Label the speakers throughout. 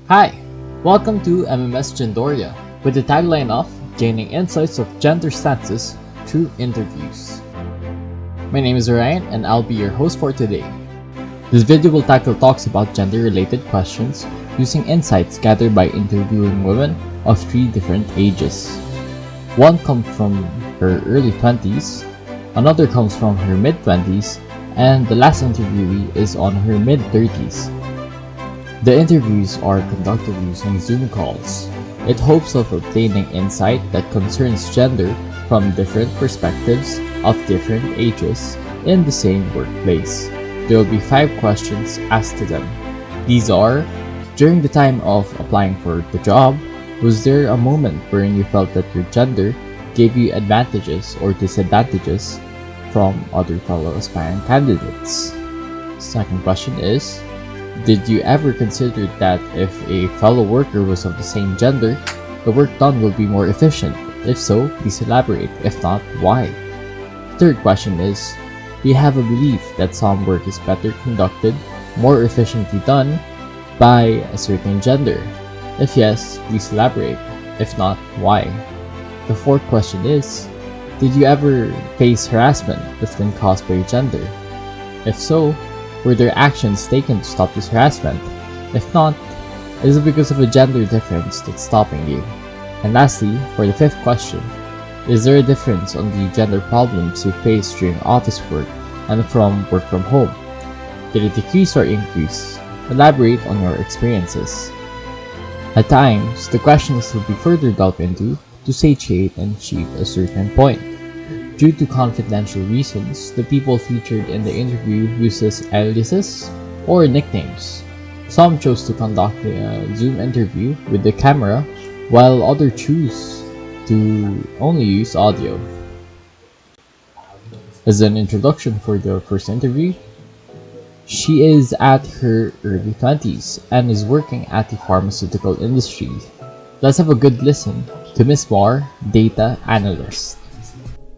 Speaker 1: Hi, welcome to MMSGendoria with the tagline of Gaining Insights of Gender Stances Through Interviews. My name is Orion and I'll be your host for today. This video will tackle talks about gender-related questions using insights gathered by interviewing women of 3 different ages. One comes from her early 20s, another comes from her mid-20s, and the last interviewee is on her mid-30s. The interviews are conducted using Zoom calls. It hopes of obtaining insight that concerns gender from different perspectives of different ages in the same workplace. There will be 5 questions asked to them. These are: during the time of applying for the job, was there a moment wherein you felt that your gender gave you advantages or disadvantages from other fellow aspiring candidates? Second question is: did you ever consider that if a fellow worker was of the same gender, the work done will be more efficient? If so, please elaborate. If not, why? Third question is: do you have a belief that some work is better conducted, more efficiently done, by a certain gender? If yes, please elaborate. If not, why? The fourth question is: did you ever face harassment that's been caused by your gender? If so, were there actions taken to stop this harassment? If not, is it because of a gender difference that's stopping you? And lastly, for the fifth question, is there a difference on the gender problems you face during office work and from work from home? Did it decrease or increase? Elaborate on your experiences. At times, the questions will be further delved into to satiate and achieve a certain point. Due to confidential reasons, the people featured in the interview uses aliases or nicknames. Some chose to conduct a Zoom interview with the camera, while others choose to only use audio. As an introduction for the first interview, she is at her early 20s and is working at the pharmaceutical industry. Let's have a good listen to Ms. Moore, data analyst.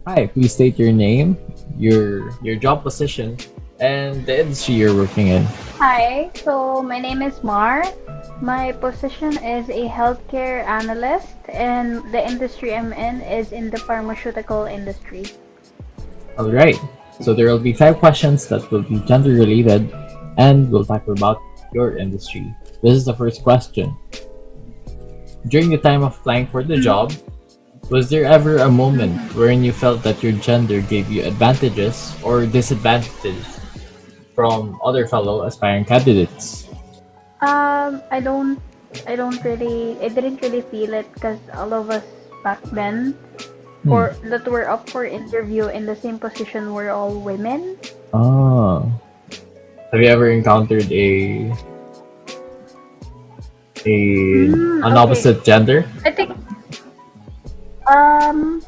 Speaker 1: Hi, please state your name, your job position, and the industry you're working in.
Speaker 2: Hi, so my name is Mar. My position is a healthcare analyst, and the industry I'm in is in the pharmaceutical industry.
Speaker 1: Alright, so there will be 5 questions that will be gender related and will talk about your industry. This is the first question. During the time of applying for the job, was there ever a moment wherein you felt that your gender gave you advantages or disadvantages from other fellow aspiring candidates?
Speaker 2: I didn't really feel it because all of us back then,
Speaker 1: Hmm.
Speaker 2: that were up for interview in the same position were all women.
Speaker 1: Ah. Have you ever encountered an
Speaker 2: Okay.
Speaker 1: opposite gender?
Speaker 2: I think, um,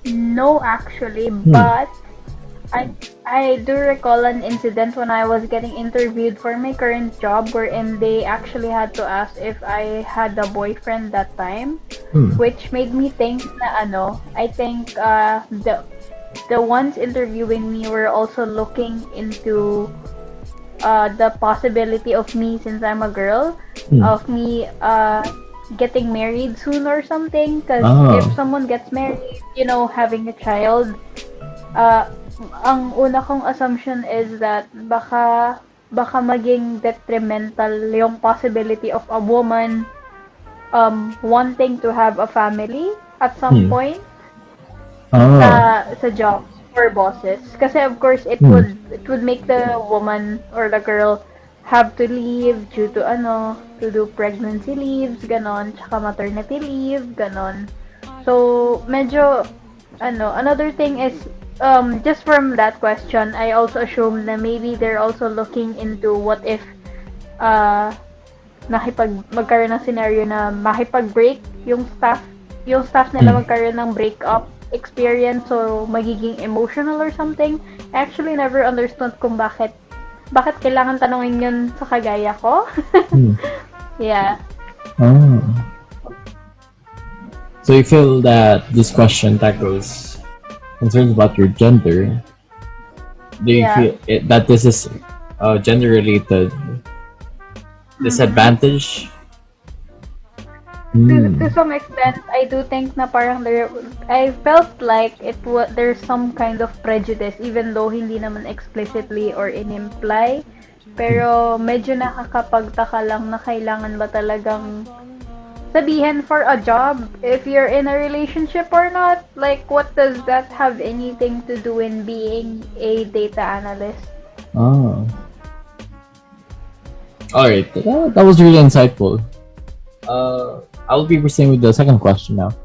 Speaker 2: no actually, but I I do recall an incident when I was getting interviewed for my current job wherein they actually had to ask if I had a boyfriend that time, which made me think na I think the ones interviewing me were also looking into the possibility of me, since I'm a girl, of me getting married soon or something, because
Speaker 1: Ah.
Speaker 2: if someone gets married, having a child, ang una kong assumption is that baka maging detrimental yung possibility of a woman wanting to have a family at some point sa job or bosses, kasi of course it would make the woman or the girl have to leave due to to do pregnancy leaves, ganon, tsaka maternity leave, ganon. So medyo another thing is, just from that question, I also assume na maybe they're also looking into what if magkaroon ng scenario na makipag-break yung staff nila, magkaroon ng breakup experience, so magiging emotional or something. I actually never understood kung bakit kailangan tanungin yun sa kagaya ko. Yeah.
Speaker 1: Oh. So you feel that this question tackles concerns about your gender. Do you feel that this is gender related disadvantage
Speaker 2: To some extent, I do think na parang I felt like there's some kind of prejudice even though hindi naman explicitly or in-imply. Pero medyo nakakapagtaka lang na kailangan ba talagang sabihin for a job if you're in a relationship or not. Like, what does that have anything to do in being a data analyst?
Speaker 1: Oh. Alright, that was really insightful. I'll be proceeding with the second question now.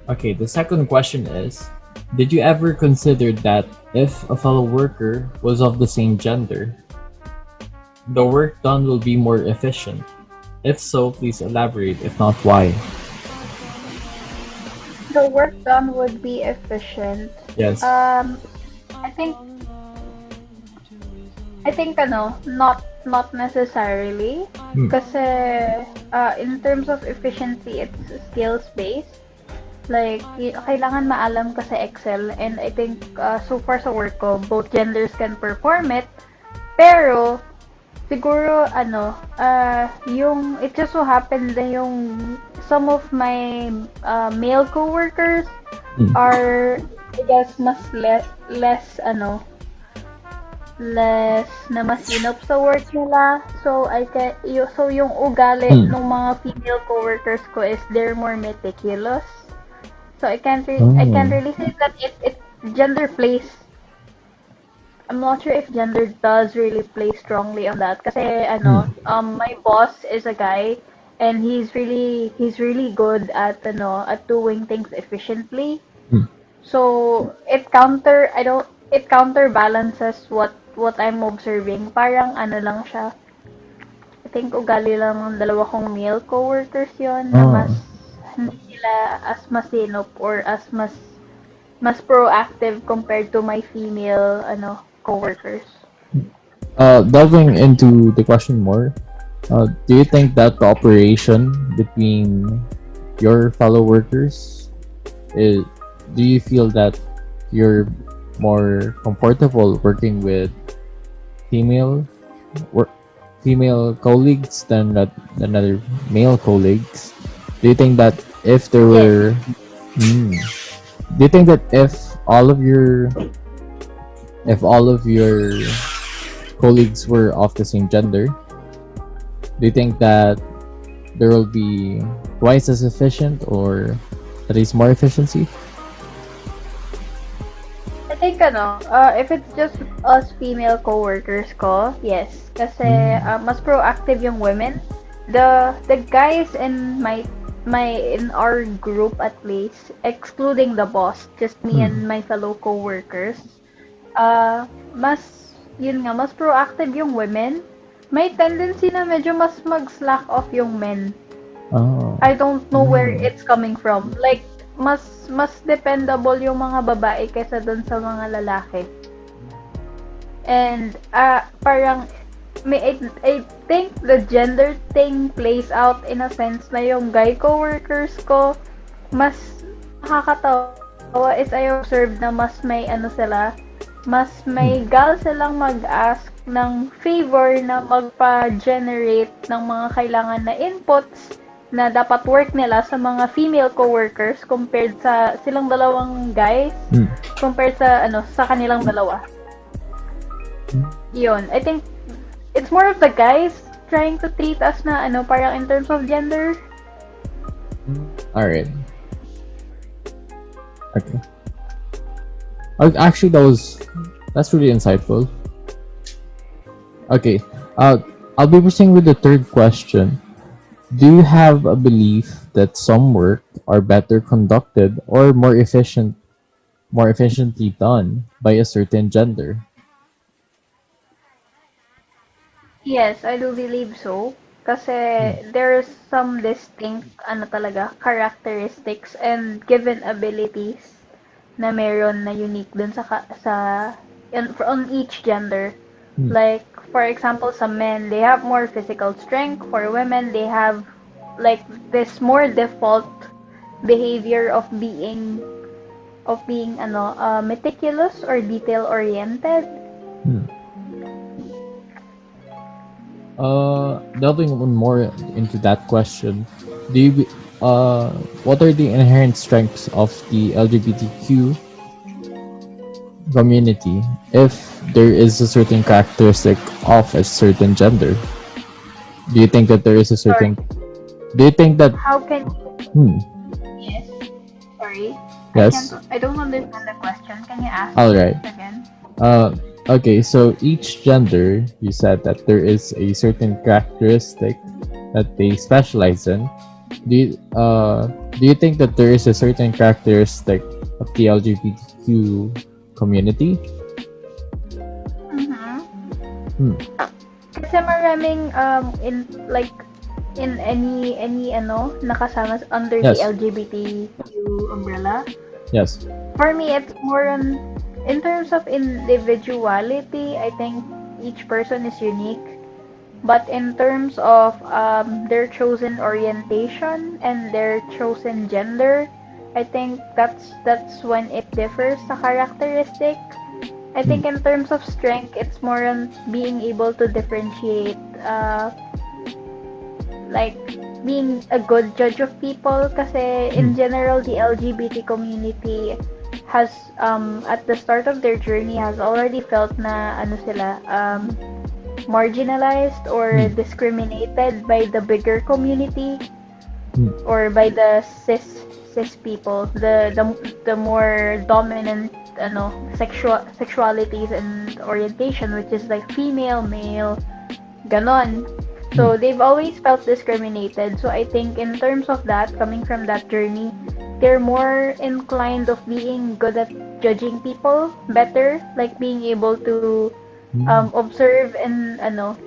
Speaker 1: Okay, the second question is, did you ever consider that if a fellow worker was of the same gender, the work done will be more efficient? If so, please elaborate. If not, why?
Speaker 2: The work done would be efficient.
Speaker 1: Yes.
Speaker 2: I think not necessarily. Kasi in terms of efficiency, it's skills based. Like, kailangan maalam ka sa Excel, and I think so far sa work ko, both genders can perform it. Pero siguro yung it just so happened na yung some of my male coworkers are, I guess, mas less na masinop sa work nila. So so yung ugali ng mga female coworkers ko is they're more meticulous. So I can't really say that it gender plays. I'm not sure if gender does really play strongly on that. Kasi my boss is a guy, and he's really good at doing things efficiently. So it counterbalances what I'm observing. Parang lang siya. I think ugali lang ng dalawa kong male coworkers yon na mas hindi sila as masinop or as mas proactive compared to my female coworkers.
Speaker 1: Delving into the question more, do you think that cooperation between your fellow workers do you feel that you're more comfortable working with female colleagues than other male colleagues? Do you think that if there were do you think that if all of your colleagues were of the same gender, do you think that there will be twice as efficient or at least more efficiency?
Speaker 2: I think if it's just us female coworkers ko, yes. Kasi mas proactive yung women. The guys in in our group at least, excluding the boss, just me and my fellow coworkers, mas proactive yung women. May tendency na medyo mas mag-slack off yung men. I don't know where it's coming from. Like, mas dependable yung mga babae kaysa dun sa mga lalaki. And parang I think the gender thing plays out in a sense na yung guy coworkers ko, mas nakakatawa is I observed na mas may mas may gal silang mag-ask ng favor na magpa-generate ng mga kailangan na inputs na dapat work nila sa mga female coworkers compared sa silang dalawang guys compared sa sa kanilang dalawa. Yun, I think it's more of the guys trying to treat us na parang in terms of gender.
Speaker 1: Alright. Okay. Actually, that's really insightful. Okay. I'll be proceeding with the third question. Do you have a belief that some work are better conducted or more efficiently done by a certain gender?
Speaker 2: Yes, I do believe so. Kasi there's some distinct characteristics and given abilities na meron na unique dun on each gender. Like, for example, some men, they have more physical strength. For women, they have like this more default behavior of being meticulous or detail oriented.
Speaker 1: Delving more into that question, do you what are the inherent strengths of the LGBTQ community if there is a certain characteristic of a certain gender? Do you think that there is a
Speaker 2: Sorry,
Speaker 1: certain? Do you think that?
Speaker 2: how can
Speaker 1: Hmm.
Speaker 2: yes? Sorry,
Speaker 1: Yes.
Speaker 2: I don't understand the question. Can you ask
Speaker 1: All
Speaker 2: it
Speaker 1: right.
Speaker 2: again?
Speaker 1: Uh. Okay. So each gender, you said that there is a certain characteristic that they specialize in. Do you think that there is a certain characteristic of the LGBTQ community?
Speaker 2: Mm-hmm.
Speaker 1: Hmm.
Speaker 2: Kasi maraming in any nakasama under the
Speaker 1: Yes.
Speaker 2: LGBTQ umbrella.
Speaker 1: Yes.
Speaker 2: For me, it's more on in terms of individuality. I think each person is unique, but in terms of their chosen orientation and their chosen gender, I think that's when it differs sa characteristic. I
Speaker 1: Hmm.
Speaker 2: think in terms of strength, it's more on being able to differentiate, like being a good judge of people. Kasi
Speaker 1: Hmm.
Speaker 2: in general, the LGBT community has, at the start of their journey, has already felt na ano sila, marginalized or
Speaker 1: Hmm.
Speaker 2: discriminated by the bigger community
Speaker 1: Hmm.
Speaker 2: or by the cis people, the more dominant sexualities and orientation, which is like female, male, ganon.
Speaker 1: Hmm.
Speaker 2: So they've always felt discriminated. So I think in terms of that, coming from that journey, they're more inclined of being good at judging people better, like being able to
Speaker 1: Hmm.
Speaker 2: observe and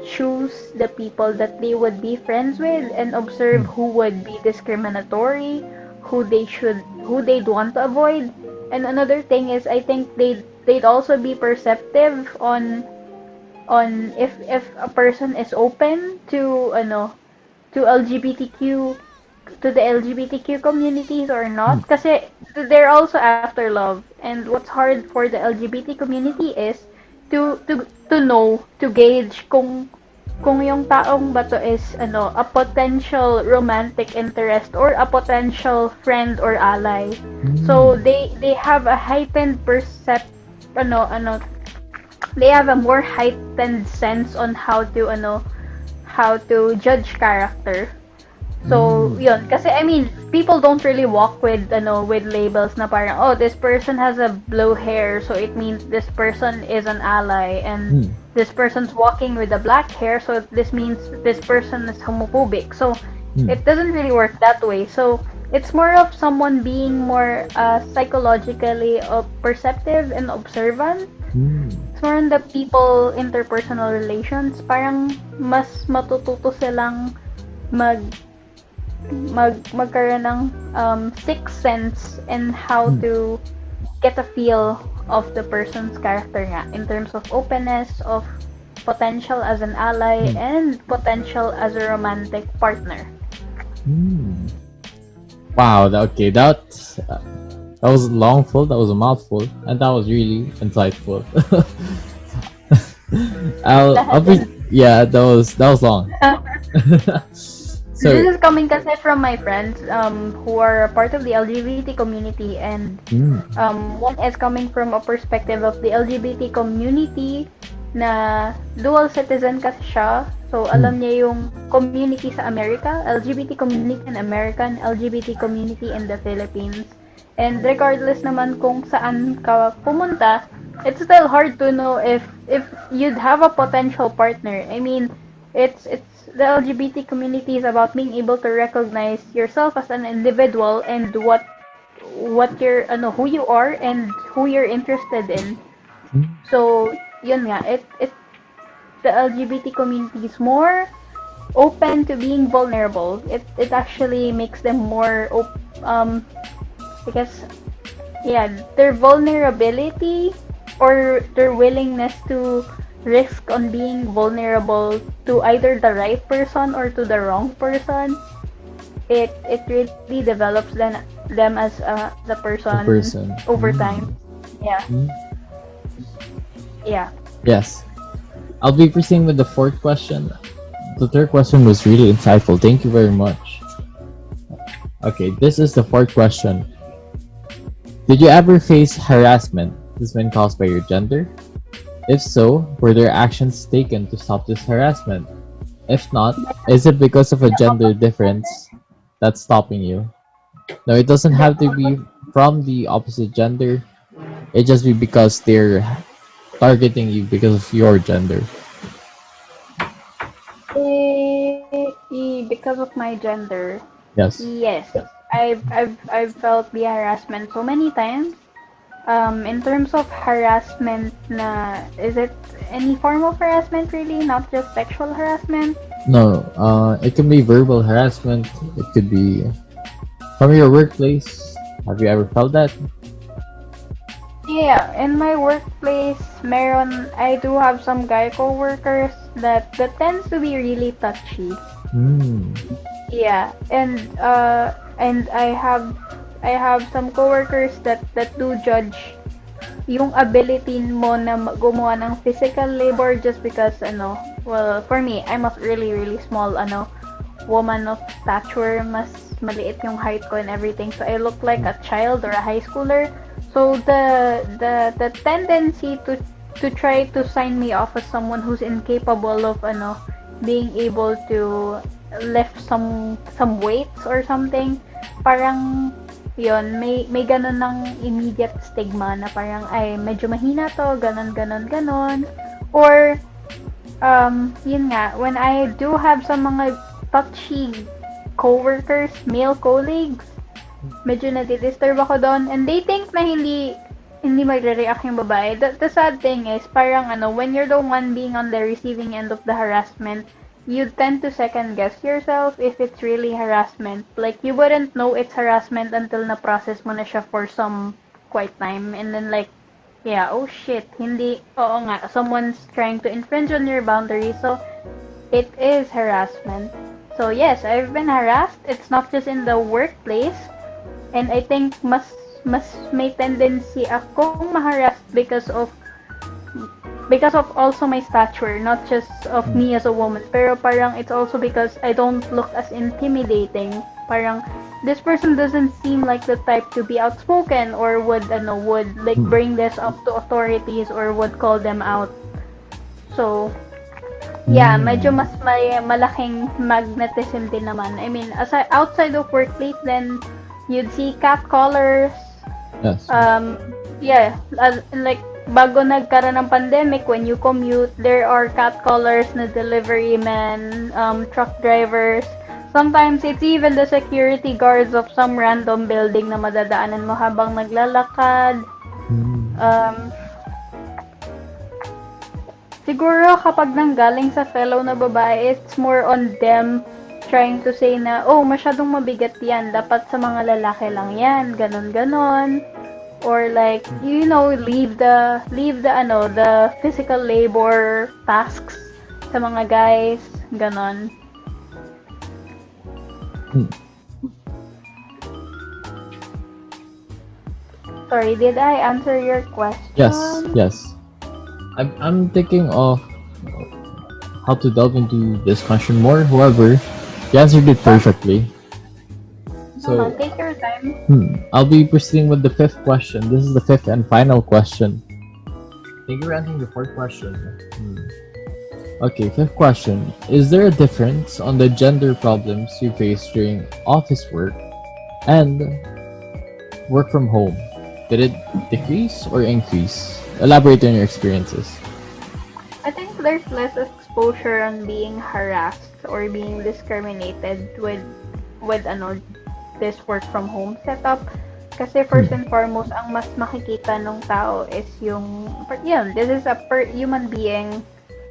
Speaker 2: choose the people that they would be friends with and observe
Speaker 1: Hmm.
Speaker 2: who would be discriminatory, who they'd want to avoid. And another thing is I think they'd also be perceptive on if a person is open to LGBTQ to the LGBTQ communities or
Speaker 1: Hmm.
Speaker 2: not, kasi they're also after love, and what's hard for the LGBT community is to know, to gauge kung yung taong ba to is a potential romantic interest or a potential friend or ally.
Speaker 1: Hmm.
Speaker 2: So they have a heightened ano they have a more heightened sense on how to judge character. So,
Speaker 1: Hmm.
Speaker 2: yun. Kasi, I mean, people don't really walk with labels na parang, oh, this person has a blue hair, so it means this person is an ally, and
Speaker 1: Hmm.
Speaker 2: this person's walking with a black hair, so this means this person is homophobic. So,
Speaker 1: Hmm.
Speaker 2: it doesn't really work that way. So, it's more of someone being more psychologically perceptive and observant.
Speaker 1: Hmm.
Speaker 2: It's more on the people interpersonal relations. Parang mas matututo silang mag magkaroon ng sixth sense and how
Speaker 1: Hmm.
Speaker 2: to get a feel of the person's character nga in terms of openness, of potential as an ally,
Speaker 1: Hmm.
Speaker 2: and potential as a romantic partner.
Speaker 1: Hmm. Wow. Okay. That was longful. That was a mouthful, and that was really insightful. I'll be. Yeah. That was long. So.
Speaker 2: This is coming kasi from my friends who are part of the LGBT community, and
Speaker 1: Hmm.
Speaker 2: one is coming from a perspective of the LGBT community na dual citizen kasi siya. So,
Speaker 1: Hmm.
Speaker 2: alam niya yung community sa America, LGBT community in America, and LGBT community in the Philippines. And regardless naman kung saan ka pumunta, it's still hard to know if you'd have a potential partner. I mean, it's the LGBT community is about being able to recognize yourself as an individual and what you're who you are and who you're interested in.
Speaker 1: Hmm.
Speaker 2: So, yun nga, it the LGBT community is more open to being vulnerable. It actually makes them more because yeah, their vulnerability or their willingness to risk on being vulnerable to either the right person or to the wrong person, it really develops them as the
Speaker 1: A
Speaker 2: person
Speaker 1: person.
Speaker 2: over
Speaker 1: Hmm.
Speaker 2: time. Yeah,
Speaker 1: Hmm.
Speaker 2: yeah.
Speaker 1: Yes. I'll be proceeding with the fourth question. The third question was really insightful. Thank you very much. Okay, this is the fourth question. Did you ever face harassment this when caused by your gender? If so, were there actions taken to stop this harassment? If not, is it because of a gender difference that's stopping you? No, it doesn't
Speaker 2: The
Speaker 1: have to be from the opposite gender. It just be because they're targeting you because of your gender.
Speaker 2: Because of my gender,
Speaker 1: Yes.
Speaker 2: yes, I've felt the harassment so many times. In terms of harassment, is it any form of harassment really, not just sexual harassment?
Speaker 1: No, it can be verbal harassment. It could be from your workplace. Have you ever felt that?
Speaker 2: Yeah, in my workplace, I do have some guy coworkers that tends to be really touchy.
Speaker 1: Hmm.
Speaker 2: Yeah, and I have some coworkers that do judge yung ability mo na gumawa ng physical labor just because well, for me, I'm a really really small woman of stature, mas maliit yung height ko and everything, so I look like a child or a high schooler. So the tendency to try to sign me off as someone who's incapable of being able to lift some weights or something, parang yon, may ganun ng immediate stigma na parang ay medyo mahina to, ganon. Or yun nga, when I do have some mga touchy coworkers, male colleagues, medyo nadidisturb ako doon, and they think na hindi magre-react yung babae. The sad thing is, parang when you're the one being on the receiving end of the harassment, you tend to second guess yourself if it's really harassment. Like, you wouldn't know it's harassment until na-process mo na siya for some quite time, and then like, yeah, oh shit, oo nga, someone's trying to infringe on your boundaries, so it is harassment. So yes, I've been harassed. It's not just in the workplace, and I think mas may tendency akong ma-harass because of also my stature, not just of me as a woman, pero parang it's also because I don't look as intimidating. Parang this person doesn't seem like the type to be outspoken or would like bring this up to authorities or would call them out. So yeah, medyo mas may malaking magnetism din naman. I mean, outside of workplace, then you'd see catcallers.
Speaker 1: Yes.
Speaker 2: Yeah, like bago nagkaroon ng pandemic, when you commute, there are catcallers na delivery men, truck drivers. Sometimes it's even the security guards of some random building na madadaanan mo habang naglalakad. Siguro kapag nanggaling sa fellow na babae, it's more on them trying to say na, oh, masyadong mabigat yan, dapat sa mga lalaki lang yan, ganon. Or like, leave the physical labor tasks sa mga guys, ganon. Sorry, did I answer your question?
Speaker 1: Yes. I'm thinking of how to delve into this question more. However, you answered it perfectly. So,
Speaker 2: take your time.
Speaker 1: I'll be proceeding with the fifth question. This is the fifth and final question. Thank you for answering the fourth question. Okay, fifth question. Is there a difference on the gender problems you face during office work and work from home? Did it decrease or increase? Elaborate on your experiences.
Speaker 2: I think there's less exposure on being harassed or being discriminated with this work from home setup. Kasi first and foremost, ang mas makikita ng tao is this is a human being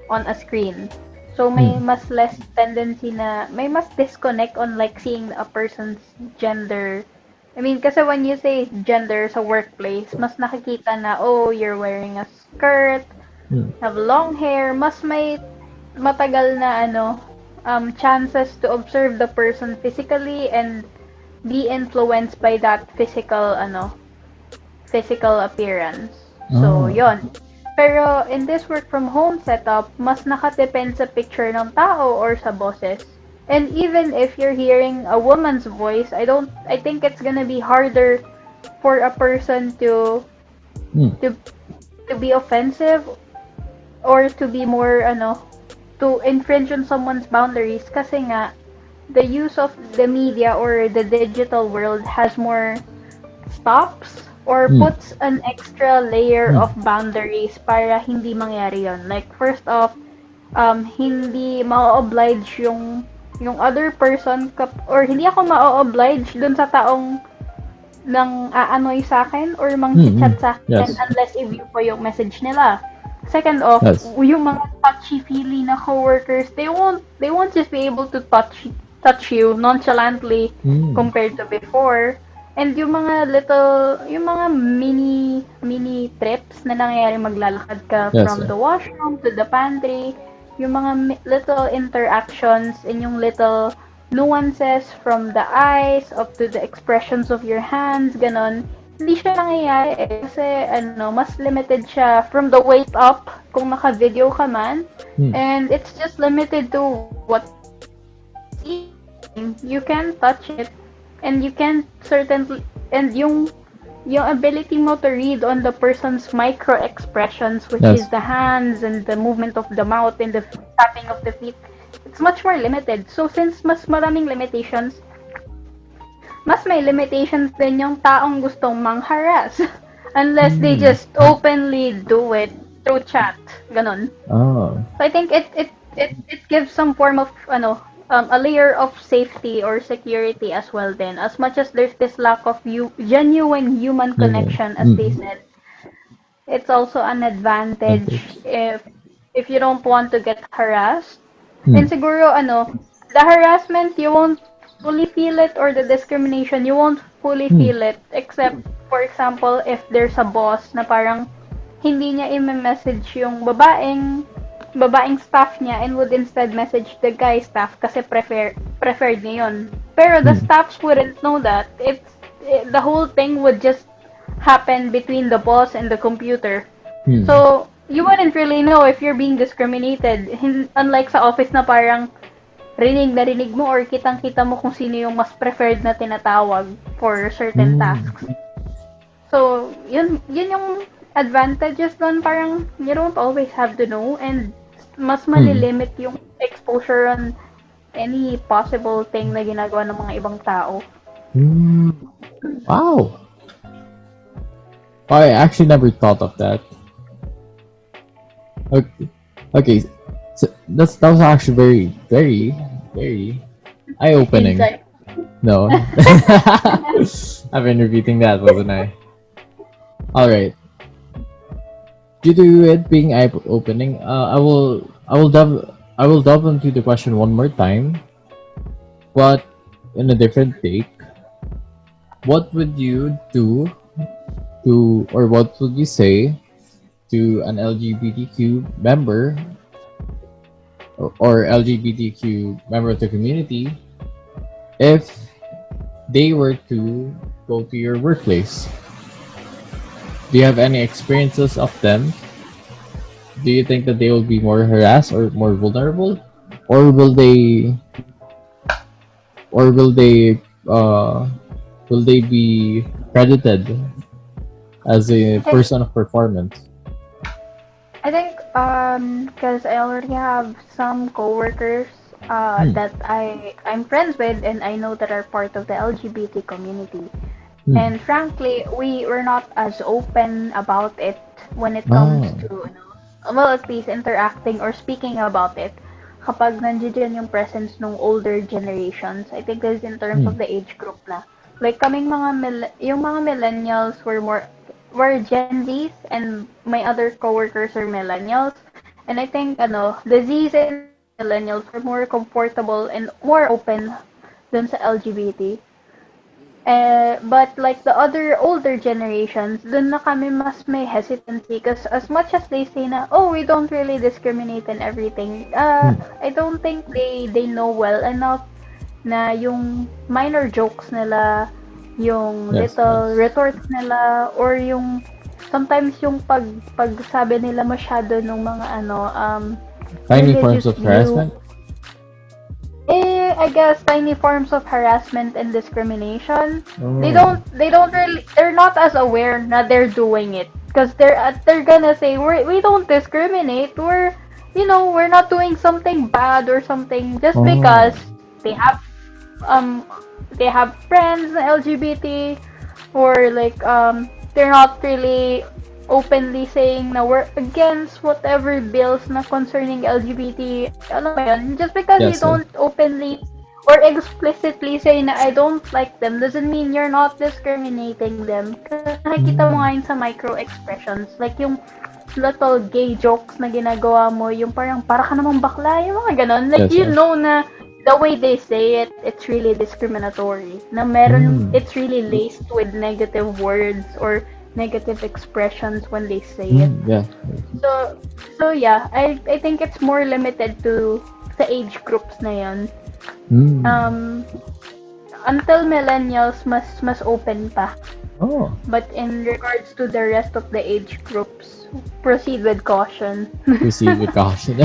Speaker 2: on a screen. So may mas less tendency may mas disconnect on like seeing a person's gender. I mean, kasi when you say gender sa workplace, mas nakikita na, oh, you're wearing a skirt, have long hair, mas may matagal na chances to observe the person physically and be influenced by that physical appearance. So, yon. Pero in this work from home setup, mas nakadepend sa picture ng tao or sa boses. And even if you're hearing a woman's voice, I think it's gonna be harder for a person to to be offensive or to be more to infringe on someone's boundaries kasi nga the use of the media or the digital world has more stops or puts an extra layer of boundaries para hindi mangyari yon. Like, first off, hindi ma-oblige yung other person or hindi ako ma-oblige dun sa taong nang aanoy sa akin or mang-chat sa akin
Speaker 1: Yes.
Speaker 2: unless i-view ko yung message nila. Second off,
Speaker 1: Yes.
Speaker 2: yung mga touchy-feely na coworkers, they won't just be able to touch you nonchalantly compared to before. And yung mga mini trips na nangyayari, maglalakad ka from the washroom to the pantry, yung mga little interactions and yung little nuances from the eyes up to the expressions of your hands, ganon. Hindi siya nangyayari kasi mas limited siya from the waist up kung naka-video ka man. And it's just limited to what you can touch it and you can certainly and yung ability mo to read on the person's micro expressions, which is the hands and the movement of the mouth and the tapping of the feet, it's much more limited. So since mas maraming limitations, mas may limitations din yung taong gustong mang-harass unless they just openly do it through chat, ganon.
Speaker 1: Oh.
Speaker 2: So I think it gives some form of a layer of safety or security as well then, as much as there's this lack of genuine human connection, as they said. It's also an advantage if you don't want to get harassed. And siguro the harassment, you won't fully feel it, or the discrimination, you won't fully feel it, except for example if there's a boss na parang hindi niya i-message yung babaeng staff niya and would instead message the guy staff kasi preferred niya yun. Pero the staffs wouldn't know that. The whole thing would just happen between the boss and the computer. So, you wouldn't really know if you're being discriminated. Unlike sa office na parang rinig mo or kitang-kita mo kung sino yung mas preferred na tinatawag for certain tasks. So, yun yung advantages doon, parang you don't always have to know and mas malilimit yung exposure on any possible thing na ginagawa ng mga ibang tao.
Speaker 1: Wow! I actually never thought of that. Okay. So that was actually very, very, very eye-opening. No. I've been repeating that, wasn't I? Alright. Due to it being eye-opening, I will delve into the question one more time, but in a different take. What would you do or what would you say to an LGBTQ member or LGBTQ member of the community if they were to go to your workplace? Do you have any experiences of them? Do you think that they will be more harassed or more vulnerable, or will they be credited as a person of performance?
Speaker 2: I think because I already have some coworkers that I'm friends with and I know that are part of the LGBT community. And frankly, we were not as open about it when it comes to, well, at least interacting or speaking about it kapag nandiyan yung presence ng older generations. I think this is in terms of the age group na. Like kaming yung mga millennials were Gen Zs and my other coworkers are millennials. And I think the Zs and millennials were more comfortable and more open dun sa LGBT. But like the other older generations, dun na kami mas may hesitancy because as much as they say na, oh, we don't really discriminate and everything, I don't think they know well enough na yung minor jokes nila, yung little retorts nila, or yung sometimes yung pagsabi nila masyado ng mga
Speaker 1: Tiny forms
Speaker 2: religious
Speaker 1: of harassment?
Speaker 2: I guess tiny forms of harassment and discrimination.
Speaker 1: Oh.
Speaker 2: They're not as aware na they're doing it. Because they're gonna say, we don't discriminate, we're not doing something bad or something just because they have friends na LGBT, or like they're not really openly saying na we're against whatever bills na concerning LGBT. Alam mo yun? Just because you don't openly or explicitly say na I don't like them doesn't mean you're not discriminating them. Kasi nakikita mo nga yun sa micro-expressions. Like yung little gay jokes na ginagawa mo, yung parang para ka namang bakla, yung mga ganon. Like you know na the way they say it, it's really discriminatory. Na meron, it's really laced with negative words or negative expressions when they say it.
Speaker 1: Yeah.
Speaker 2: So yeah, I think it's more limited to sa age groups na yun. Until millennials, mas open pa. But in regards to the rest of the age groups, proceed with caution.
Speaker 1: Proceed with caution.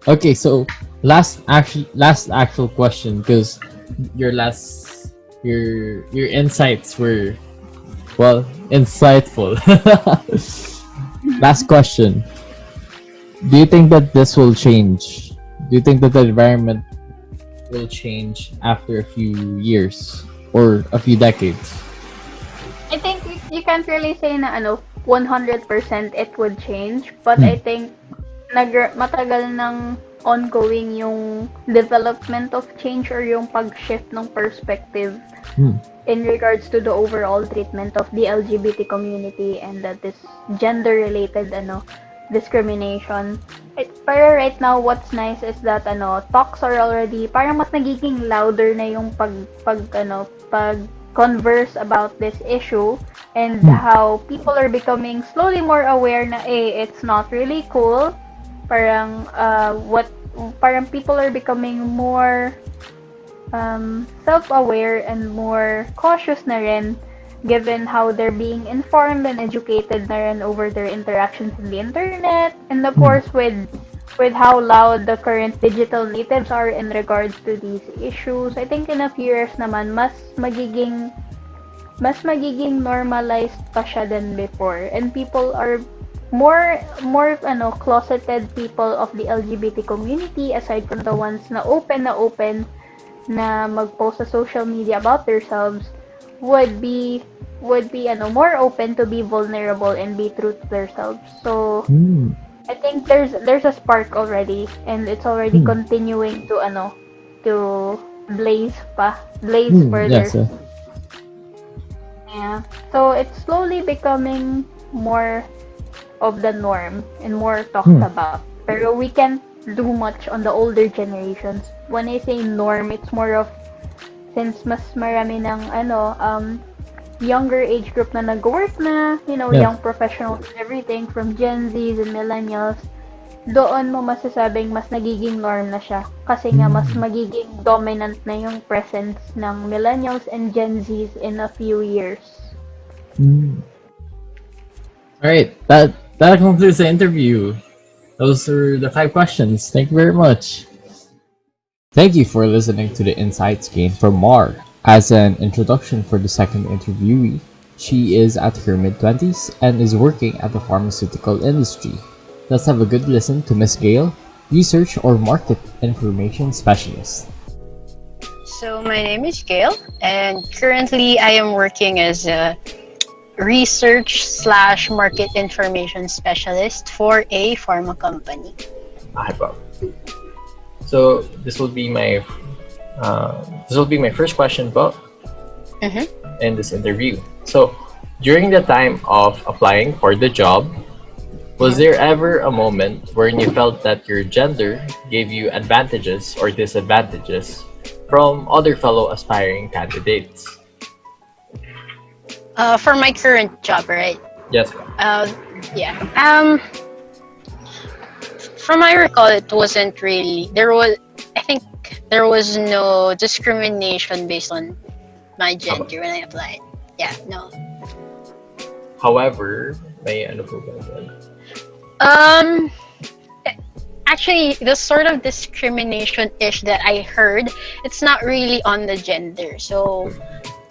Speaker 1: Okay, so last actual question, because your insights were insightful. Last question. Do you think that this will change? Do you think that the environment will change after a few years or a few decades?
Speaker 2: I think you can't really say na 100% it would change, but I think matagal nang ongoing yung development of change or yung pag-shift ng perspective in regards to the overall treatment of the LGBT community and that this gender-related discrimination. Pero right now, what's nice is that talks are already parang mas nagiging louder na yung pag-converse about this issue and how people are becoming slowly more aware na it's not really cool. Parang people are becoming more self-aware and more cautious na rin given how they're being informed and educated na rin over their interactions in the internet, and of course with how loud the current digital natives are in regards to these issues. I think in a few years naman mas magiging normalized pa siya than before, and people are more closeted people of the LGBT community, aside from the ones na open na mag-post sa social media about themselves, would be more open to be vulnerable and be true to themselves. So I think there's a spark already, and it's already continuing to blaze further.
Speaker 1: Yes,
Speaker 2: Yeah. So it's slowly becoming more of the norm and more talked about. Pero we can't do much on the older generations. When I say norm, it's more of since mas marami ng younger age group na nag-work na, young professionals and everything from Gen Zs and millennials, doon mo masasabing mas nagiging norm na siya. Kasi nga mas magiging dominant na yung presence ng millennials and Gen Zs in a few years.
Speaker 1: Alright, that concludes the interview. Those are the 5 questions. Thank you very much. Thank you for listening to the insights gained from Mar. As an introduction for the second interviewee, she is at her mid-20s and is working at the pharmaceutical industry. Let's have a good listen to Miss Gail, Research or Market Information Specialist.
Speaker 3: So my name is Gail, and currently I am working as a Research/Market Information Specialist for a pharma company.
Speaker 1: Hi, Bob. So this will be my first question, Bob, in this interview. So during the time of applying for the job, was there ever a moment wherein you felt that your gender gave you advantages or disadvantages from other fellow aspiring candidates?
Speaker 3: For my current job, right?
Speaker 1: Yes.
Speaker 3: Yeah. From my recall, it wasn't really. I think there was no discrimination based on my gender when I applied. Yeah, no.
Speaker 1: However, may ano po ba yan?
Speaker 3: Actually, the sort of discrimination-ish that I heard, it's not really on the gender. So,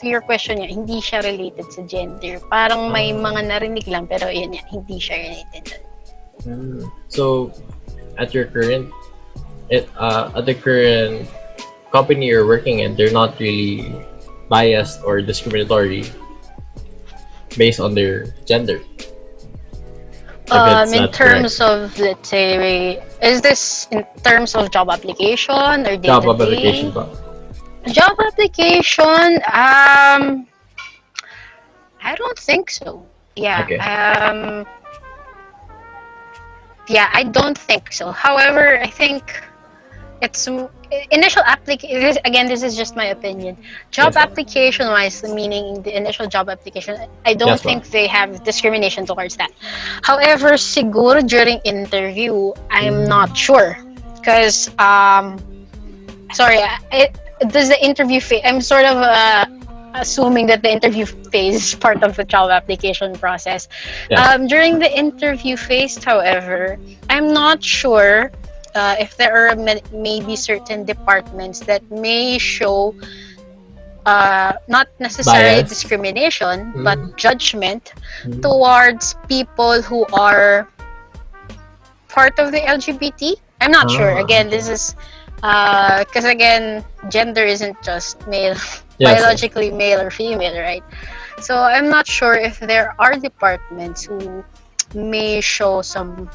Speaker 3: to your question yan, hindi siya related sa gender. Parang may mga narinig lang, pero yun yan, hindi siya related.
Speaker 1: So, at your current, at the current company you're working in, they're not really biased or discriminatory based on their gender.
Speaker 3: In terms of, let's say, is this in terms of job application or day-to-day?
Speaker 1: Job application ba?
Speaker 3: Job application, I don't think so. Yeah.
Speaker 1: Okay.
Speaker 3: Yeah, I don't think so. However, I think it's initial application. Again, this is just my opinion. Job
Speaker 1: Yes,
Speaker 3: application wise, meaning the initial job application, I don't
Speaker 1: Yes,
Speaker 3: think they have discrimination towards that. However, siguro during interview, I'm not sure because sorry, does the interview phase? I'm sort of assuming that the interview phase is part of the job application process.
Speaker 1: Yes.
Speaker 3: During the interview phase, however, I'm not sure if there are maybe certain departments that may show not necessarily
Speaker 1: Bias.
Speaker 3: discrimination, but judgment towards people who are part of the LGBT. I'm not sure. Again, this is because again, gender isn't just male, biologically male or female, right? So I'm not sure if there are departments who may show some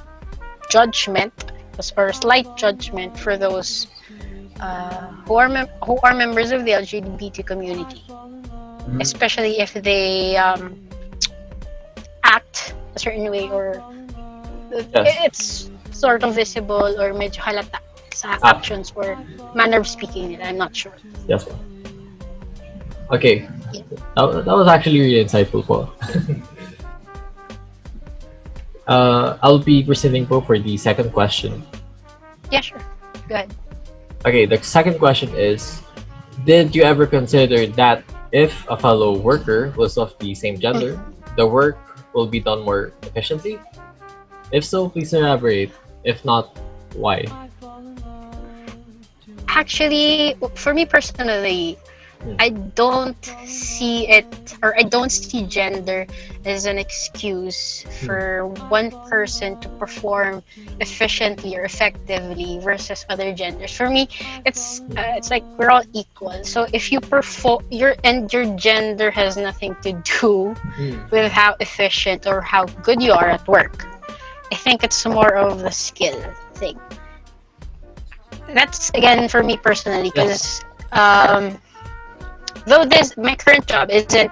Speaker 3: judgment or slight judgment for those who are members of the LGBT community, especially if they act a certain way or it's sort of visible or medyo halata sa actions or manner of speaking. I'm not sure.
Speaker 1: Yes. Okay. That was actually really insightful po. I'll be proceeding po for the second question.
Speaker 3: Yeah, sure. Go ahead.
Speaker 1: Okay, the second question is, did you ever consider that if a fellow worker was of the same gender, the work will be done more efficiently? If so, please elaborate. If not, why?
Speaker 3: Actually, for me personally, I don't see it, or I don't see gender as an excuse for one person to perform efficiently or effectively versus other genders. For me, it's like we're all equal. So if you perform your gender has nothing to do with how efficient or how good you are at work. I think it's more of the skill thing. That's again for me personally, because though my current job isn't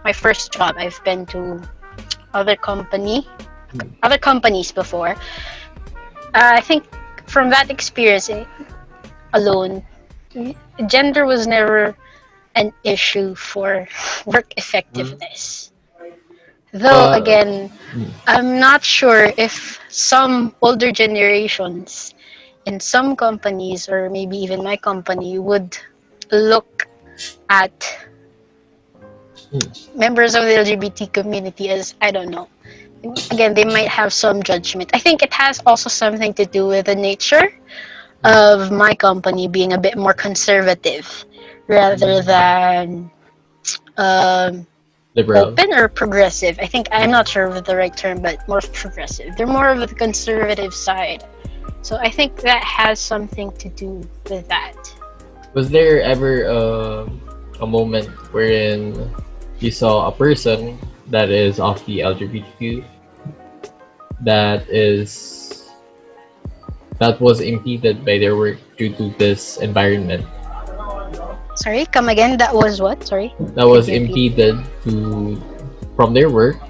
Speaker 3: my first job, I've been to other companies before. I think from that experience alone, gender was never an issue for work effectiveness. Though again, I'm not sure if some older generations in some companies, or maybe even my company, would look at members of the LGBT community as, I don't know. Again, they might have some judgment. I think it has also something to do with the nature of my company being a bit more conservative rather than
Speaker 1: Liberal.
Speaker 3: open or progressive. I think, I'm not sure of the right term, but more progressive. They're more of the conservative side. So I think that has something to do with that.
Speaker 1: Was there ever a moment wherein you saw a person that is of the LGBTQ that was impeded by their work due to this environment?
Speaker 3: Sorry, come again. That was what? Sorry.
Speaker 1: That was impeded from their work,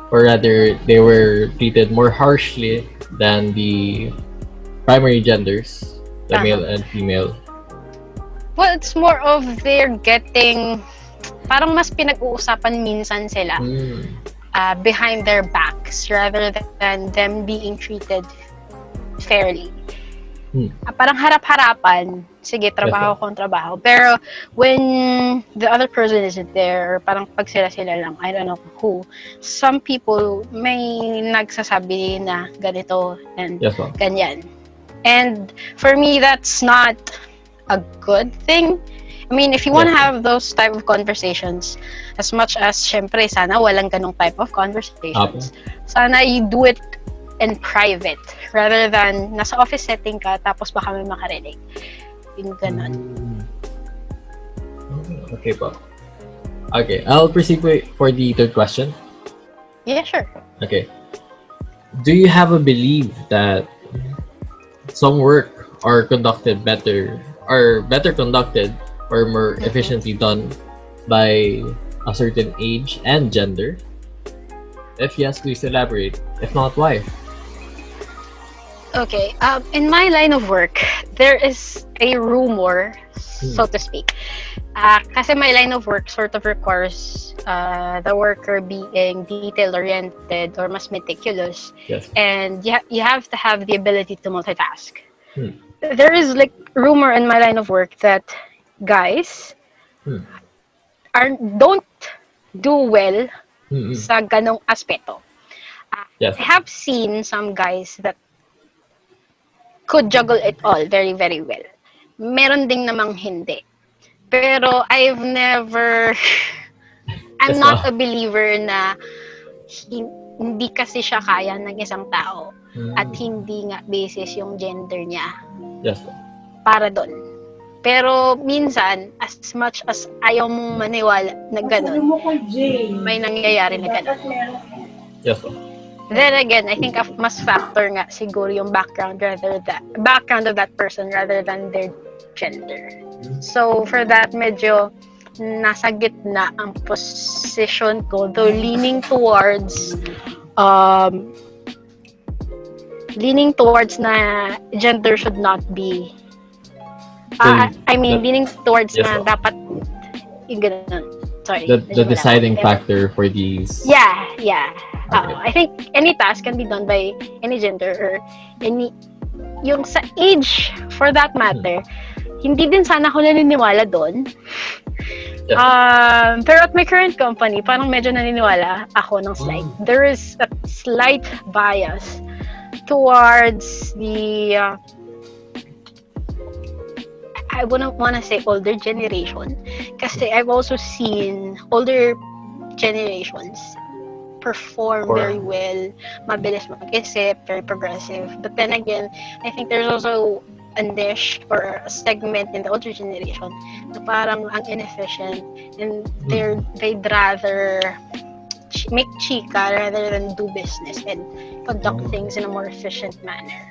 Speaker 1: or rather, they were treated more harshly than the primary genders, the male and female.
Speaker 3: Well, it's more of they're getting, parang mas pinag-uusapan minsan sila behind their backs rather than them being treated fairly. Parang harap-harapan, sige, trabaho kong trabaho. Pero when the other person isn't there, or parang pag sila-sila lang, I don't know who, some people may nagsasabi na ganito and ganyan. And for me, that's not a good thing. I mean, if you want to have those type of conversations, as much as, syempre, sana walang ganong type of conversations, sana you do it in private rather than nasa office setting ka tapos baka may makarinig. Yung ganon.
Speaker 1: Okay po. Okay, I'll proceed for the third question.
Speaker 3: Yeah, sure.
Speaker 1: Okay. Do you have a belief that some work are better conducted or more efficiently done by a certain age and gender? If yes, please elaborate. If not, why?
Speaker 3: Okay, in my line of work, there is a rumor, so to speak. Kasi my line of work sort of requires the worker being detail-oriented or mas meticulous.
Speaker 1: Yes.
Speaker 3: And you have to have the ability to multitask. There is like rumor in my line of work that guys don't do well sa ganong aspeto.
Speaker 1: Yes.
Speaker 3: I have seen some guys that could juggle it all very, very well. Meron ding namang hindi. Pero I'm not a believer na hindi kasi siya kaya ng isang tao at hindi nga basis yung gender niya.
Speaker 1: Yes.
Speaker 3: Para doon. Pero minsan, as much as ayaw mong maniwala na gano'n, may nangyayari na gano'n.
Speaker 1: Yes.
Speaker 3: Then again, I think mas factor nga siguro yung background of that person rather than their gender. So for that, medyo nasa gitna ang position ko, though leaning towards na gender should not be leaning towards na dapat yung ganun. Sorry.
Speaker 1: The deciding factor for these.
Speaker 3: Yeah. I think any task can be done by any gender or yung sa age for that matter. Hindi din sana ako naniniwala doon. Pero at my current company, parang medyo naniniwala ako ng slight. There is a slight bias towards the I wouldn't want to say older generation kasi I've also seen older generations perform very well, mabilis mag-isip, very progressive. But then again, I think there's also a niche or a segment in the older generation na parang ang inefficient and they'd rather make chika rather than do business and conduct things in a more efficient manner.